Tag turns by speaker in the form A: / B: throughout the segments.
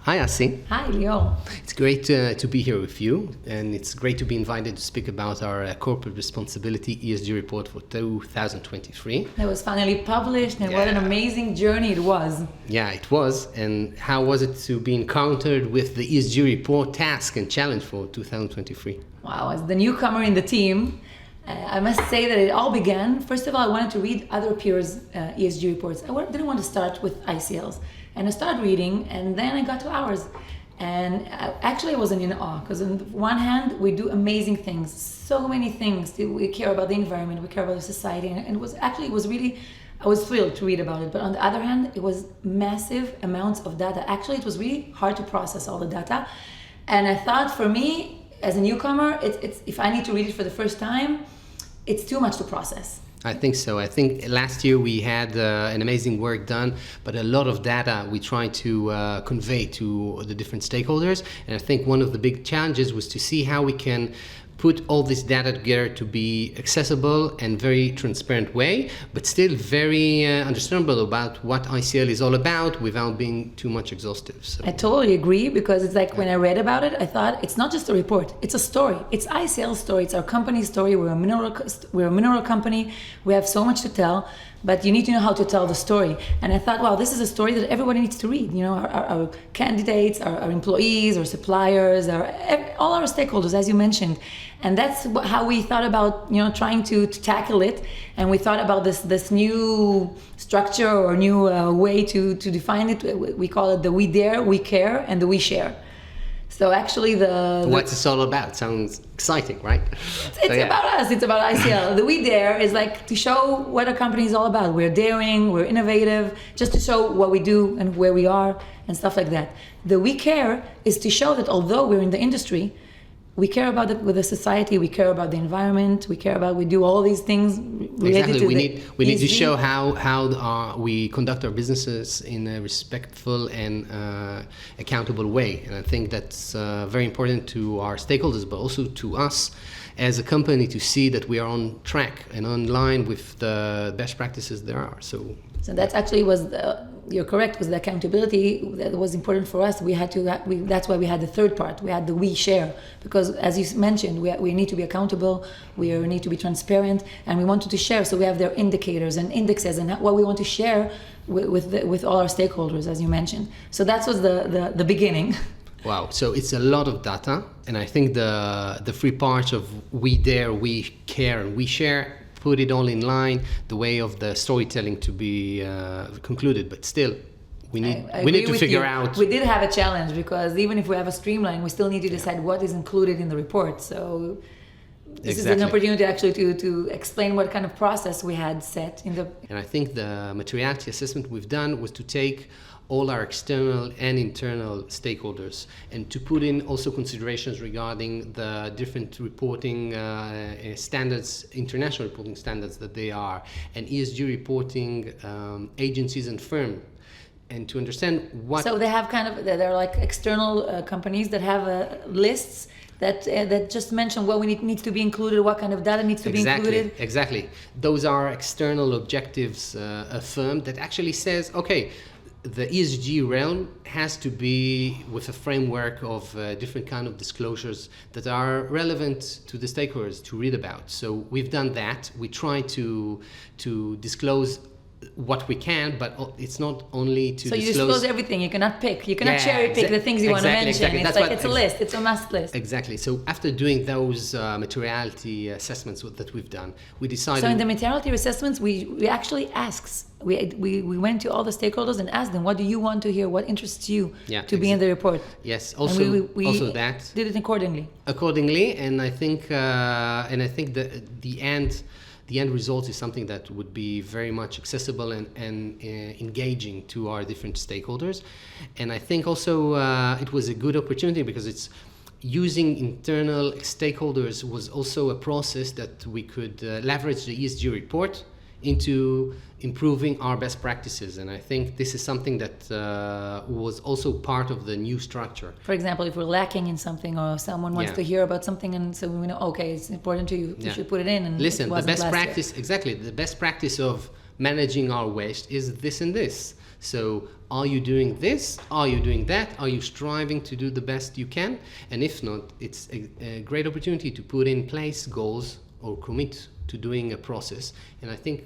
A: Hi, Asi.
B: Hi, Lior.
A: It's great to be here with you, and it's great to be invited to speak about our corporate responsibility ESG report for 2023.
B: It was finally published, and what an amazing journey it was.
A: Yeah, it was. And how was it to be encountered with the ESG report task and challenge for 2023?
B: Wow, as the newcomer in the team, I must say that it all began. First of all, I wanted to read other peers' ESG reports. I didn't want to start with ICLs. And I started reading, and then I got to ours. And actually, I wasn't in awe, because on one hand, we do amazing things. So many things. We care about the environment, we care about the society. And it was really, I was thrilled to read about it. But on the other hand, it was massive amounts of data. Actually, it was really hard to process all the data. And I thought, for me, as a newcomer, it's if I need to read it for the first time, it's too much to process.
A: I think so. I think last year we had an amazing work done, but a lot of data we tried to convey to the different stakeholders. And I think one of the big challenges was to see how we can put all this data together to be accessible and very transparent way, but still very understandable about what ICL is all about without being too much exhaustive. So.
B: I totally agree, because it's like when I read about it, I thought it's not just a report, it's a story. It's ICL's story, it's our company's story. We're a mineral company, we have so much to tell, but you need to know how to tell the story. And I thought, wow, this is a story that everybody needs to read. You know, our candidates, our employees, our suppliers, all our stakeholders, as you mentioned. And that's how we thought about, trying to tackle it. And we thought about this new structure or new way to define it. We call it the we dare, we care, and the we share. So actually
A: what's this all about? Sounds exciting, right?
B: It's about us. It's about ICL. The we dare is like to show what a company is all about. We're daring, we're innovative, just to show what we do and where we are and stuff like that. The we care is to show that although we're in the industry, we care about it with the society, we care about the environment, we do all these things related to
A: we need to show how we conduct our businesses in a respectful and accountable way. And I think that's very important to our stakeholders, but also to us as a company to see that we are on track and on line with the best practices there are. So
B: that actually you're correct, was the accountability that was important for us. That's why we had the third part. We had the we share, because as you mentioned, we need to be accountable, we need to be transparent, and we wanted to share. So we have their indicators and indexes and what we want to share with all our stakeholders, as you mentioned. So that was the beginning.
A: Wow, so it's a lot of data, and I think the three parts of we dare, we care, and we share put it all in line, the way of the storytelling to be concluded. But still, we need to figure out.
B: We did have a challenge, because even if we have a streamline, we still need to decide what is included in the report. So this is an opportunity actually to explain what kind of process we had set in the.
A: And I think the materiality assessment we've done was to take all our external and internal stakeholders, and to put in also considerations regarding the different reporting standards, international reporting standards that they are, and ESG reporting agencies and firms, and to understand what. So
B: they have they're like external companies that have lists that just mention what needs to be included, what kind of data needs to be included.
A: Exactly. Those are external objectives, a firm that actually says, okay, the ESG realm has to be with a framework of different kind of disclosures that are relevant to the stakeholders to read about. So we've done that. We try to disclose what we can, but it's not only to disclose.
B: So you disclose everything. You cannot pick. You cannot cherry pick the things you want to mention.
A: Exactly.
B: It's a list. It's a must list.
A: Exactly. So after doing those materiality assessments that we've done, we decided.
B: So in the materiality assessments, we actually asked. We went to all the stakeholders and asked them, what do you want to hear? What interests you to be in the report?
A: Yes. Also, also that
B: did it accordingly.
A: And I think the end result is something that would be very much accessible and engaging to our different stakeholders. And I think also it was a good opportunity, because it's using internal stakeholders was also a process that we could leverage the ESG report into improving our best practices. And I think this is something that was also part of the new structure.
B: For example, if we're lacking in something, or someone wants to hear about something, and so we know, okay, it's important to you, you should put it in. And
A: listen, the best practice, exactly, the best practice of managing our waste is this and this. So are you doing this? Are you doing that? Are you striving to do the best you can? And if not, it's a great opportunity to put in place goals or commit to doing a process. And I think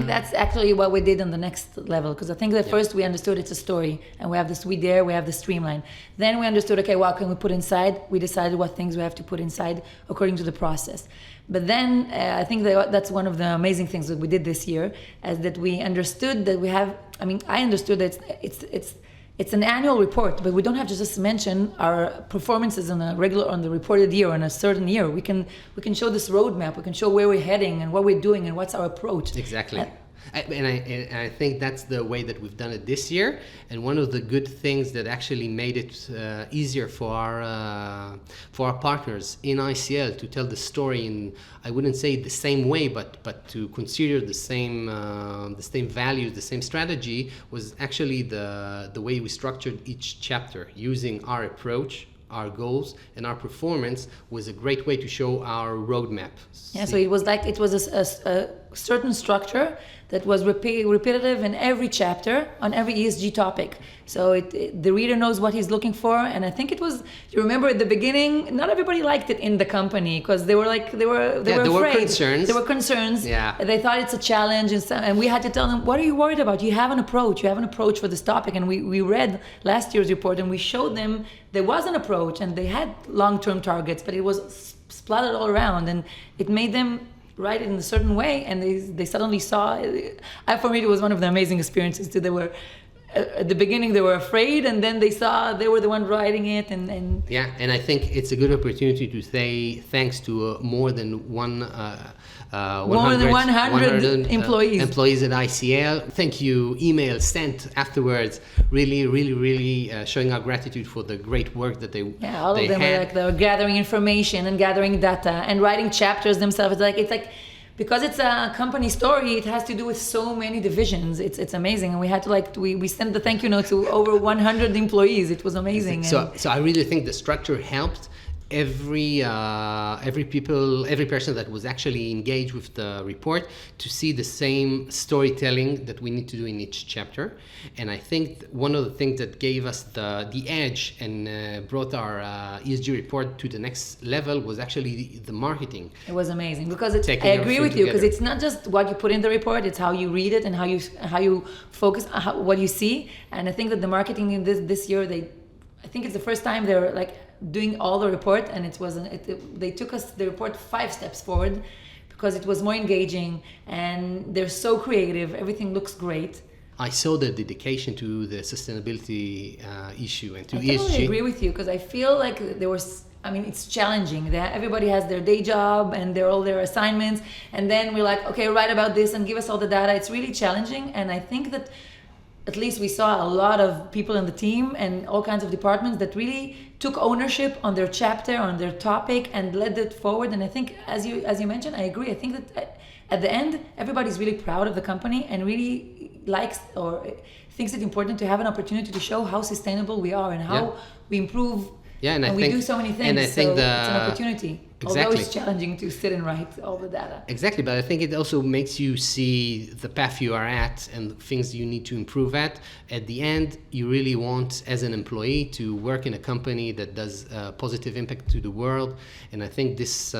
B: that's actually what we did on the next level, because I think that first we understood it's a story, and we have this we have the streamline. Then we understood, okay, what can we put inside? We decided what things we have to put inside according to the process. But then I think that's one of the amazing things that we did this year, is that we understood that I understood that it's an annual report, but we don't have to just mention our performances on the reported year, on a certain year. We can show this roadmap. We can show where we're heading and what we're doing and what's our approach.
A: Exactly. And I think that's the way that we've done it this year. And one of the good things that actually made it easier for our partners in ICL to tell the story in, I wouldn't say the same way, but to consider the same values, the same strategy, was actually the way we structured each chapter, using our approach, our goals, and our performance was a great way to show our roadmap.
B: Yeah, so it was a certain structure that was repetitive in every chapter on every ESG topic. So the reader knows what he's looking for, and I think it was. You remember at the beginning, not everybody liked it in the company because they were afraid. There were concerns.
A: Yeah.
B: They thought it's a challenge, and we had to tell them, what are you worried about? You have an approach. You have an approach for this topic, and we read last year's report, and we showed them there was an approach, and they had long-term targets, but it was splattered all around, and it made them write it in a certain way, and they suddenly saw. For me, it was one of the amazing experiences too. They were at the beginning they were afraid, and then they saw they were the one writing it, and
A: yeah. And I think it's a good opportunity to say thanks to more than 100 employees at ICL. Thank you. Email sent afterwards, really showing our gratitude for the great work that they
B: all of them were gathering information and gathering data and writing chapters themselves. It's like because it's a company story, it has to do with so many divisions. It's amazing, and we had to we sent the thank you note to over 100 employees. It was amazing.
A: So I really think the structure helped. Every person that was actually engaged with the report to see the same storytelling that we need to do in each chapter. And I think one of the things that gave us the edge and brought our ESG report to the next level was actually the marketing.
B: It was amazing because I agree with you, because it's not just what you put in the report, it's how you read it and how you focus what you see. And I think that the marketing in this year, I think it's the first time they're doing all the report, and they took us the report 5 steps forward because it was more engaging, and they're so creative. Everything looks great.
A: I saw the dedication to the sustainability issue and to ESG.
B: I totally agree with you, because I feel like it's challenging. That everybody has their day job and all their assignments, and then we're like, okay, write about this and give us all the data. It's really challenging, and I think that at least we saw a lot of people in the team and all kinds of departments that really took ownership on their chapter, on their topic, and led it forward. And I think, as you mentioned, I agree. I think that at the end, everybody's really proud of the company and really likes or thinks it's important to have an opportunity to show how sustainable we are and how we improve.
A: Yeah, and
B: we do so many things.
A: And I think
B: it's an opportunity.
A: Exactly.
B: Although it's challenging to sit and write all the data.
A: Exactly, but I think it also makes you see the path you are at and the things you need to improve at. At the end, you really want, as an employee, to work in a company that does positive impact to the world. And I think this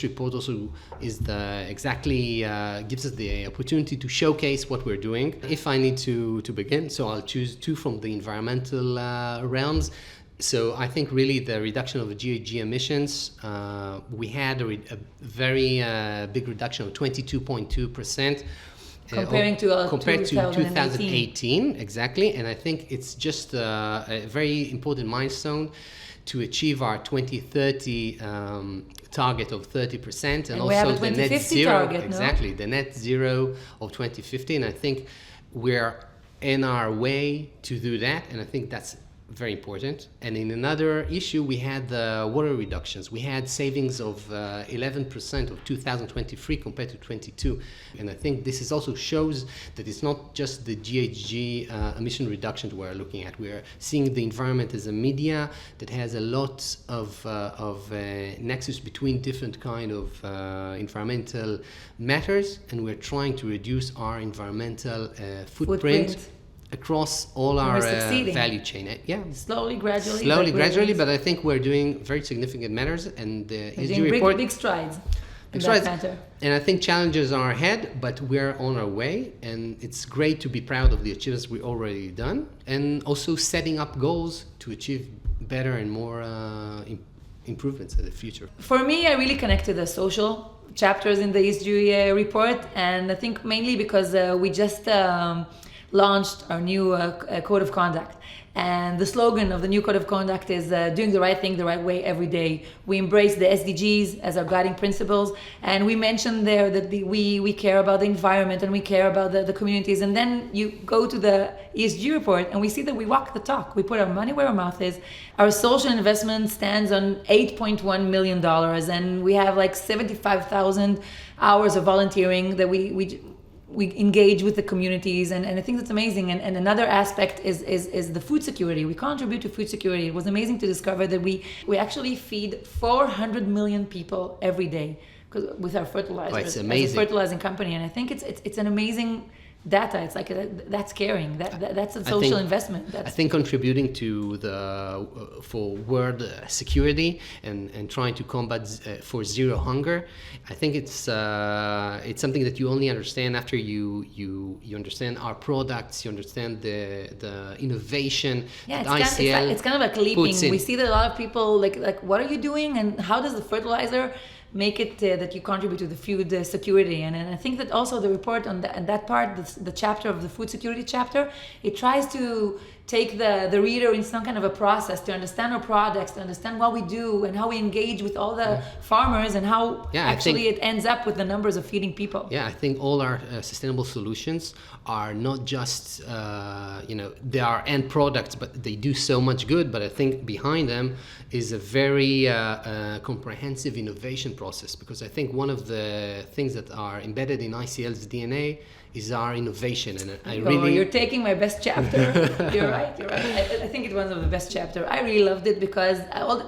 A: report also is gives us the opportunity to showcase what we're doing. If I need to begin, so I'll choose 2 from the environmental realms. So I think really the reduction of the GHG emissions, we had a very big reduction of 22.2%.
B: Compared to
A: 2018, exactly. And I think it's just a very important milestone to achieve our 2030 target of 30%, and also the net zero.
B: Target,
A: exactly, the net zero of 2050. And I think we're in our way to do that, and I think that's very important. And in another issue, we had the water reductions. We had savings of 11% of 2023 compared to 22. And I think this is also shows that it's not just the GHG emission reductions we're looking at. We're seeing the environment as a media that has a lot of nexus between different kind of environmental matters, and we're trying to reduce our environmental footprint across all our value chain.
B: Slowly, gradually.
A: But I think we're doing very significant matters, and the ESG
B: report big strides.
A: And I think challenges are ahead, but we're on our way, and it's great to be proud of the achievements we already done, and also setting up goals to achieve better and more improvements in the future.
B: For me, I really connect to the social chapters in the ESG report, and I think mainly because we just launched our new code of conduct. And the slogan of the new code of conduct is doing the right thing the right way every day. We embrace the SDGs as our guiding principles, and we mentioned there that we care about the environment and we care about the communities. And then you go to the ESG report and we see that we walk the talk. We put our money where our mouth is. Our social investment stands on $8.1 million, and we have like 75,000 hours of volunteering that we engage with the communities, and I think that's amazing. And another aspect is the food security. We contribute to food security. It was amazing to discover that we actually feed 400 million people every day with our fertilizers.
A: Oh, it's amazing.
B: As a fertilizing company, and I think it's an amazing data. It's like that's caring. That's a social investment.
A: I think contributing to for world security and trying to combat for zero hunger. I think it's something that you only understand after you understand our products. You understand the innovation that ICL.
B: It's kind of like leaping. We see that a lot of people like what are you doing, and how does the fertilizer make it that you contribute to the food security. And I think that also the report on that part, the chapter of the food security chapter, it tries to take the reader in some kind of a process to understand our products, to understand what we do and how we engage with all the farmers, and how it ends up with the numbers of feeding people.
A: Yeah, I think all our sustainable solutions are not just, they are end products, but they do so much good. But I think behind them is a very comprehensive innovation process, because I think one of the things that are embedded in ICL's DNA is our innovation. And
B: you're taking my best chapter. You're right. I think it's one of the best chapters. I really loved it because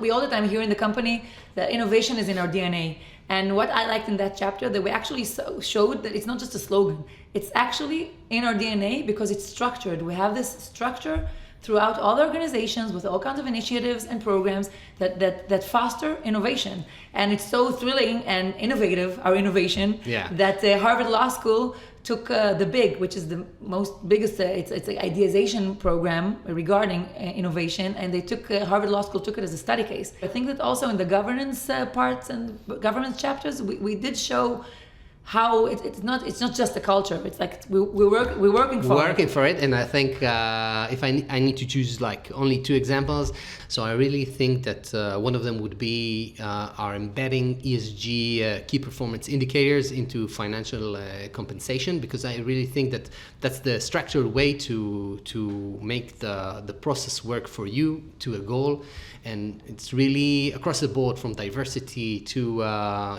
B: we all the time hear in the company that innovation is in our DNA. And what I liked in that chapter, that we actually showed that it's not just a slogan. It's actually in our DNA because it's structured. We have this structure throughout all the organizations with all kinds of initiatives and programs that foster innovation. And it's so thrilling and innovative, our innovation, that Harvard Law School took the BIG, which is the biggest, it's an ideation program regarding innovation, and Harvard Law School took it as a study case. I think that also in the governance parts and governance chapters, we did show how it's not just a culture. It's like we're working for it.
A: And I think if I need to choose like only two examples, so I really think that one of them would be our embedding ESG key performance indicators into financial compensation, because I really think that that's the structured way to make the process work for you to a goal. And it's really across the board, from diversity to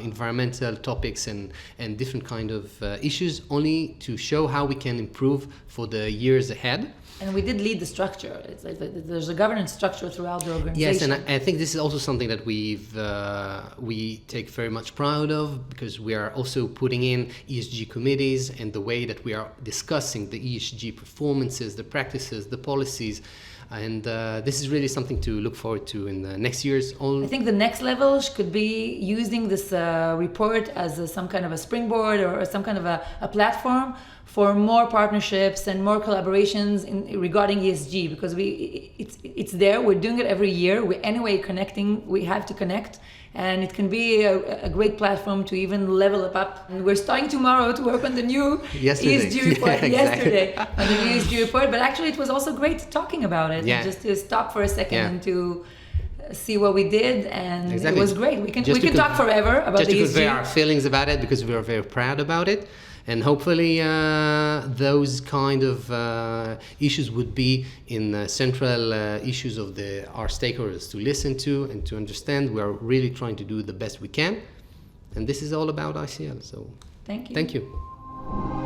A: environmental topics and different kind of issues, only to show how we can improve for the years ahead.
B: And we did lead the structure. It's like there's a governance structure throughout the organization.
A: Yes, and I think this is also something that we take very much proud of, because we are also putting in ESG committees, and the way that we are discussing the ESG performances, the practices, the policies. And this is really something to look forward to in the next years.
B: I think the next level could be using this report as some kind of a springboard or some kind of a platform for more partnerships and more collaborations regarding ESG, because it's there. We're doing it every year. We're anyway connecting. We have to connect. And it can be a great platform to even level up. And we're starting tomorrow to work on the new ESG report. Yesterday on the new ESG report. But actually, it was also great talking about it.
A: Yeah.
B: Just to stop for a second and to see what we did, and it was great. We can talk forever about the ESG.
A: Just to convey our feelings about it, because we are very proud about it. And hopefully those kind of issues would be in central issues of our stakeholders to listen to and to understand. We are really trying to do the best we can. And this is all about ICL. So
B: thank you.
A: Thank you.